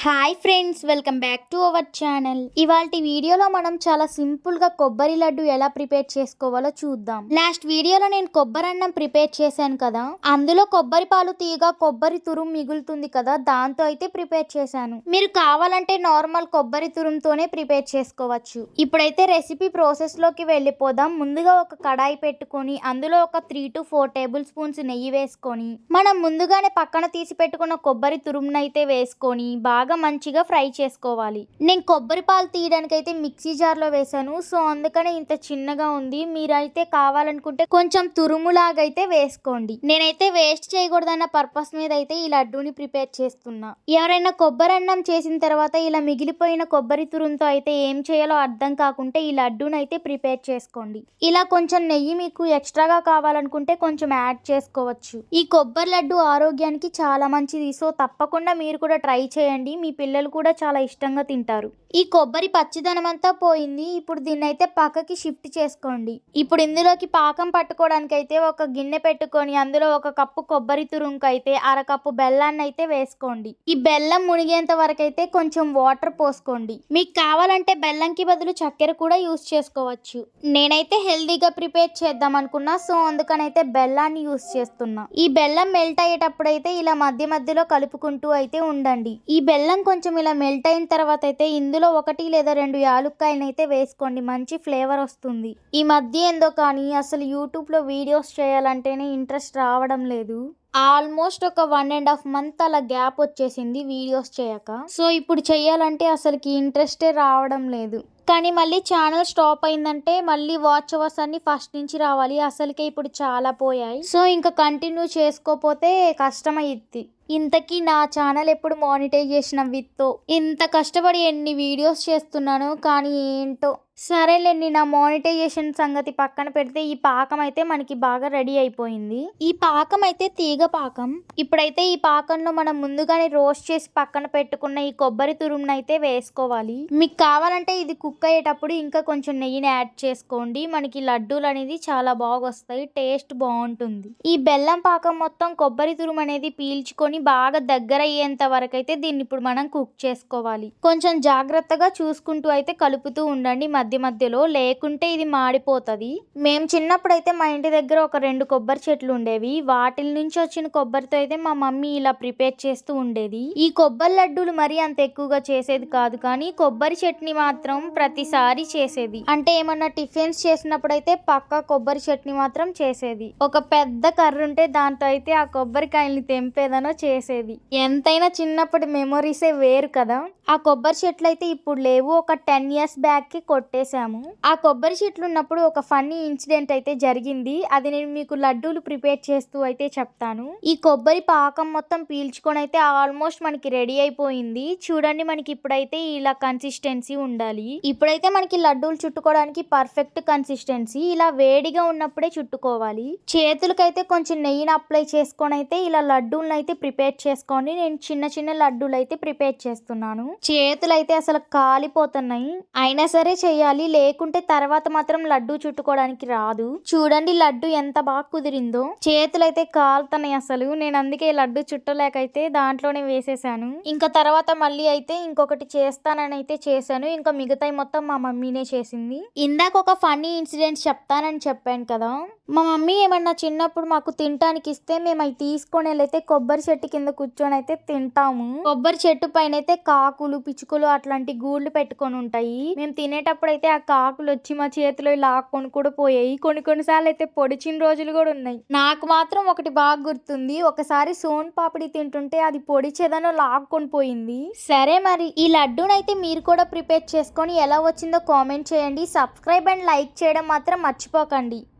Hi friends, welcome back to our channel. ఇవాల్టి వీడియోలో మనం చాలా సింపుల్ గా కొబ్బరి లడ్డు ఎలా ప్రిపేర్ చేసుకోవాలో చూద్దాం. లాస్ట్ వీడియోలో నేను కొబ్బరి అన్నం ప్రిపేర్ చేశాను కదా, అందులో కొబ్బరి పాలు తీయగా కొబ్బరి తురుము మిగులుతుంది కదా, దాంతో అయితే ప్రిపేర్ చేశాను. మీరు కావాలంటే నార్మల్ కొబ్బరి తురుముతోనే ప్రిపేర్ చేసుకోవచ్చు. ఇప్పుడైతే రెసిపీ ప్రాసెస్ లోకి వెళ్ళిపోదాం. ముందుగా ఒక కడాయి పెట్టుకొని అందులో ఒక 3 to 4 టేబుల్ స్పూన్స్ నెయ్యి వేసుకొని మనం ముందుగానే పక్కన తీసి పెట్టుకున్న కొబ్బరి తురుమునైతే వేసుకొని బాగా మంచిగా ఫ్రై చేసుకోవాలి. నేను కొబ్బరి పాలు తీయడానికి అయితే మిక్సీ జార్లో వేసాను, సో అందుకనే ఇంత చిన్నగా ఉంది. మీరైతే కావాలనుకుంటే కొంచెం తురుములాగైతే వేసుకోండి. నేనైతే వేస్ట్ చేయకూడదన్న పర్పస్ మీద అయితే ఈ లడ్డూని ప్రిపేర్ చేస్తున్నా. ఎవరైనా కొబ్బరి అన్నం చేసిన తర్వాత ఇలా మిగిలిపోయిన కొబ్బరి తురుముతో అయితే ఏం చేయాలో అర్థం కాకుంటే ఈ లడ్డూని అయితే ప్రిపేర్ చేసుకోండి. ఇలా కొంచెం నెయ్యి మీకు ఎక్స్ట్రాగా కావాలనుకుంటే కొంచెం యాడ్ చేసుకోవచ్చు. ఈ కొబ్బరి లడ్డు ఆరోగ్యానికి చాలా మంచిది, సో తప్పకుండా మీరు కూడా ట్రై చేయండి. మీ పిల్లలు కూడా చాలా ఇష్టంగా తింటారు. ఈ కొబ్బరి పచ్చిదనం అంతా పోయింది. ఇప్పుడు దీన్ని అయితే పక్కకి షిఫ్ట్ చేసుకోండి. ఇప్పుడు ఇందులోకి పాకం పట్టుకోవడానికి అయితే ఒక గిన్నె పెట్టుకొని అందులో 1 కప్పు కొబ్బరి తురుముకు అయితే 1/2 కప్పు బెల్లాన్ని అయితే వేసుకోండి. ఈ బెల్లం మునిగేంత వరకు అయితే కొంచెం వాటర్ పోసుకోండి. మీకు కావాలంటే బెల్లంకి బదులు చక్కెర కూడా యూస్ చేసుకోవచ్చు. నేనైతే హెల్దీగా ప్రిపేర్ చేద్దాం అనుకున్నా, సో అందుకనైతే బెల్లాన్ని యూస్ చేస్తున్నా. ఈ బెల్లం మెల్ట్ అయ్యేటప్పుడు అయితే ఇలా మధ్య మధ్యలో కలుపుకుంటూ అయితే ఉండండి. ఈ బెల్లం కొంచెం ఇలా మెల్ట్ అయిన తర్వాత అయితే ఇందులో 1 లేదా 2 యాలుక్కాయలను అయితే వేసుకోండి. మంచి ఫ్లేవర్ వస్తుంది. ఈ మధ్య ఏందో కానీ అసలు యూట్యూబ్లో వీడియోస్ చేయాలంటేనే ఇంట్రెస్ట్ రావడం లేదు. ఆల్మోస్ట్ ఒక 1.5 month అలా గ్యాప్ వచ్చేసింది వీడియోస్ చేయక. సో ఇప్పుడు చెయ్యాలంటే అసలుకి ఇంట్రెస్టే రావడం లేదు. కానీ మళ్ళీ ఛానల్ స్టాప్ అయిందంటే మళ్ళీ వాచ్ అవర్స్ అన్ని ఫస్ట్ నుంచి రావాలి. అసలుకే ఇప్పుడు చాలా పోయాయి. సో ఇంకా కంటిన్యూ చేసుకోపోతే కష్టమైద్ది. ఇంతకీ నా ఛానల్ ఎప్పుడు మానిటైజేషన్ అవ్విద్దో. ఇంత కష్టపడి ఎన్ని వీడియోస్ చేస్తున్నాను, కానీ ఏంటో. సరేలేండి, నా మానిటైజేషన్ సంగతి పక్కన పెడితే ఈ పాకం అయితే మనకి బాగా రెడీ అయిపోయింది. ఈ పాకం అయితే తీగ పాకం. ఇప్పుడైతే ఈ పాకంలో మనం ముందుగానే రోస్ట్ చేసి పక్కన పెట్టుకున్న ఈ కొబ్బరి తురుమును అయితే వేసుకోవాలి. మీకు కావాలంటే ఇది కుక్ అయ్యేటప్పుడు ఇంకా కొంచెం నెయ్యిని యాడ్ చేసుకోండి. మనకి లడ్డూలు అనేది చాలా బాగా వస్తాయి, టేస్ట్ బాగుంటుంది. ఈ బెల్లం పాకం మొత్తం కొబ్బరి తురుము అనేది పీల్చుకొని బాగా దగ్గర అయ్యేంత వరకు అయితే దీన్ని ఇప్పుడు మనం కుక్ చేసుకోవాలి. కొంచెం జాగ్రత్తగా చూసుకుంటూ అయితే కలుపుతూ ఉండండి మధ్య మధ్యలో, లేకుంటే ఇది మాడిపోతుంది. మేము చిన్నప్పుడు అయితే మా ఇంటి దగ్గర ఒక 2 కొబ్బరి చెట్లు ఉండేవి. వాటి నుంచి వచ్చిన కొబ్బరితో అయితే మా మమ్మీ ఇలా ప్రిపేర్ చేస్తూ ఉండేది. ఈ కొబ్బరి లడ్డూలు మరీ అంత ఎక్కువగా చేసేది కాదు, కానీ కొబ్బరి చట్నీ మాత్రం ప్రతిసారి చేసేది. అంటే ఏమన్నా టిఫిన్స్ చేసినప్పుడు అయితే పక్కా కొబ్బరి చట్నీ మాత్రం చేసేది. ఒక పెద్ద కర్ర ఉంటే దాంతో అయితే ఆ కొబ్బరికాయల్ని తెంపేదనో చేసేది. ఎంతైనా చిన్నప్పటి మెమొరీసే వేరు కదా. ఆ కొబ్బరి చెట్లు అయితే ఇప్పుడు లేవు, ఒక 10 years బ్యాక్ కి కొట్టేశాము. ఆ కొబ్బరి చెట్లు ఉన్నప్పుడు ఒక ఫన్నీ ఇన్సిడెంట్ అయితే జరిగింది. అది నేను మీకు లడ్డూలు ప్రిపేర్ చేస్తూ అయితే చెప్తాను. ఈ కొబ్బరి పాకం మొత్తం పీల్చుకొని అయితే ఆల్మోస్ట్ మనకి రెడీ అయిపోయింది. చూడండి, మనకి ఇప్పుడైతే ఇలా కన్సిస్టెన్సీ ఉండాలి. ఇప్పుడైతే మనకి లడ్డూలు చుట్టుకోవడానికి పర్ఫెక్ట్ కన్సిస్టెన్సీ. ఇలా వేడిగా ఉన్నప్పుడే చుట్టుకోవాలి. చేతులకైతే కొంచెం నెయ్యిని అప్లై చేసుకొని అయితే ఇలా లడ్డూలను అయితే ప్రిపేర్ చేసుకోండి. నేను చిన్న చిన్న లడ్డూలు అయితే ప్రిపేర్ చేస్తున్నాను. చేతులు అయితే అసలు కాలిపోతున్నాయి, అయినా సరే చెయ్యాలి, లేకుంటే తర్వాత మాత్రం లడ్డూ చుట్టుకోవడానికి రాదు. చూడండి లడ్డు ఎంత బాగా కుదిరిందో. చేతులు అయితే కాలుతున్నాయి అసలు. నేను అందుకే లడ్డు చుట్టలేకైతే దాంట్లోనే వేసేసాను. ఇంకా తర్వాత మళ్ళీ అయితే ఇంకొకటి చేస్తానని అయితే చేశాను. ఇంకా మిగతాయి మొత్తం మా మమ్మీనే చేసింది. ఇందాక ఒక ఫన్నీ ఇన్సిడెంట్ చెప్తానని చెప్పాను కదా. మా మమ్మీ ఏమన్నా చిన్నప్పుడు మాకు తినటానికి ఇస్తే మేము అవి తీసుకొని వెళ్ళైతే కొబ్బరి చెట్టు కింద కూర్చొని అయితే తింటాము. కొబ్బరి చెట్టు పైన అయితే కాకులు, పిచ్చుకలు అట్లాంటి గూళ్ళు పెట్టుకొని ఉంటాయి. మేము తినేటప్పుడు అయితే ఆ కాకులు వచ్చి మా చేతిలో లాక్కొని కూడా పోయాయి. కొన్నిసార్లు అయితే పొడిచిన రోజులు కూడా ఉన్నాయి. నాకు మాత్రం ఒకటి బాగా గుర్తుంది. ఒకసారి సోన్ పాపిడి తింటుంటే అది పొడిచేదనో లాక్కొని పోయింది. సరే, మరి ఈ లడ్డూనైతే మీరు కూడా ప్రిపేర్ చేసుకొని ఎలా వచ్చిందో కామెంట్ చేయండి. సబ్స్క్రైబ్ అండ్ లైక్ చేయడం మాత్రం మర్చిపోకండి.